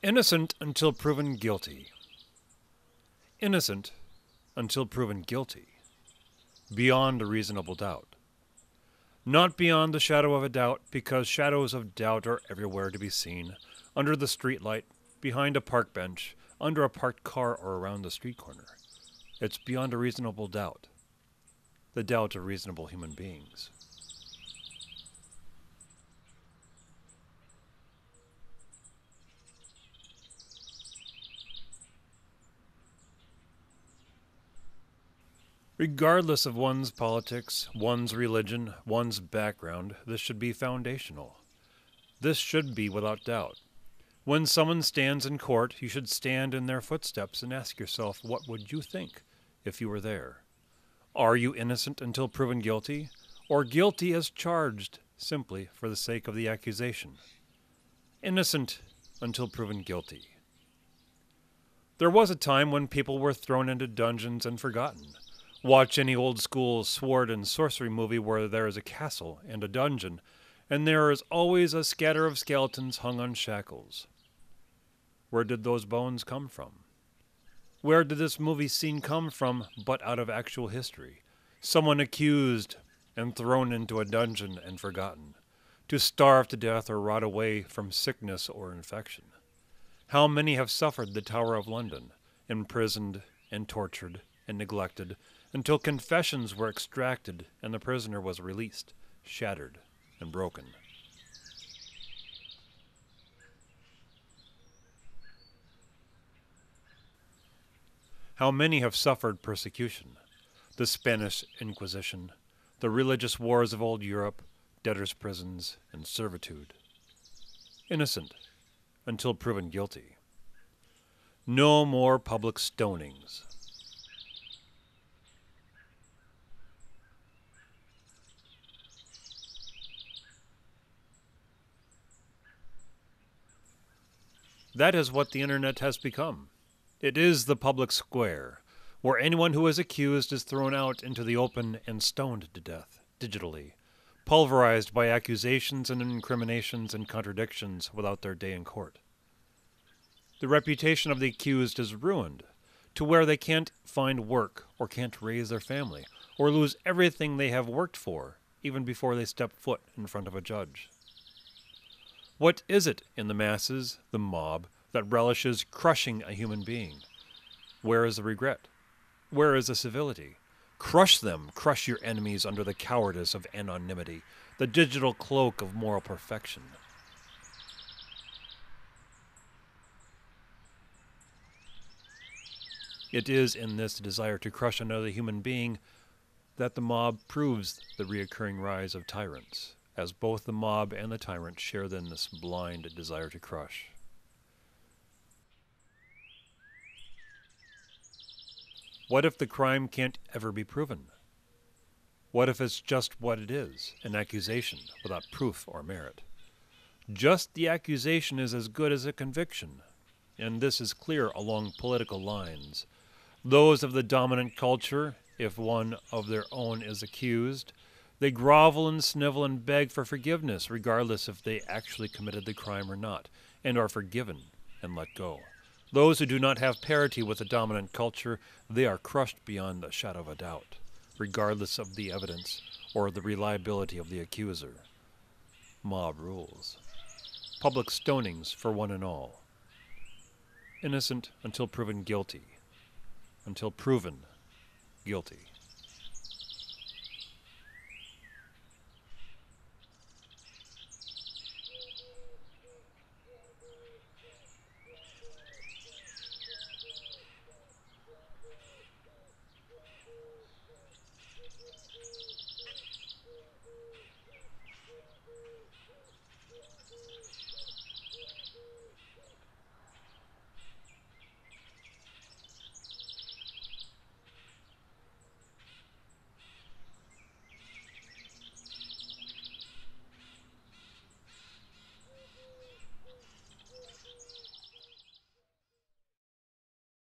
Innocent until proven guilty. Innocent until proven guilty. Beyond a reasonable doubt. Not beyond the shadow of a doubt, because shadows of doubt are everywhere to be seen. Under the streetlight, behind a park bench, under a parked car, or around the street corner. It's beyond a reasonable doubt. The doubt of reasonable human beings. Regardless of one's politics, one's religion, one's background, this should be foundational. This should be without doubt. When someone stands in court, you should stand in their footsteps and ask yourself, what would you think if you were there? Are you innocent until proven guilty, or guilty as charged simply for the sake of the accusation? Innocent until proven guilty. There was a time when people were thrown into dungeons and forgotten. Watch any old-school sword and sorcery movie where there is a castle and a dungeon, and there is always a scatter of skeletons hung on shackles. Where did those bones come from? Where did this movie scene come from but out of actual history? Someone accused and thrown into a dungeon and forgotten, to starve to death or rot away from sickness or infection. How many have suffered the Tower of London, imprisoned and tortured and neglected, until confessions were extracted and the prisoner was released, shattered and broken. How many have suffered persecution, the Spanish Inquisition, the religious wars of old Europe, debtors' prisons, and servitude. Innocent until proven guilty. No more public stonings. That is what the internet has become. It is the public square, where anyone who is accused is thrown out into the open and stoned to death, digitally, pulverized by accusations and incriminations and contradictions without their day in court. The reputation of the accused is ruined, to where they can't find work or can't raise their family, or lose everything they have worked for, even before they step foot in front of a judge. What is it in the masses, the mob, that relishes crushing a human being? Where is the regret? Where is the civility? Crush them, crush your enemies under the cowardice of anonymity, the digital cloak of moral perfection. It is in this desire to crush another human being that the mob proves the reoccurring rise of tyrants, as both the mob and the tyrant share in this blind desire to crush. What if the crime can't ever be proven? What if it's just what it is, an accusation without proof or merit? Just the accusation is as good as a conviction, and this is clear along political lines. Those of the dominant culture, if one of their own is accused, they grovel and snivel and beg for forgiveness, regardless if they actually committed the crime or not, and are forgiven and let go. Those who do not have parity with the dominant culture, they are crushed beyond the shadow of a doubt, regardless of the evidence or the reliability of the accuser. Mob rules. Public stonings for one and all. Innocent until proven guilty. Until proven guilty.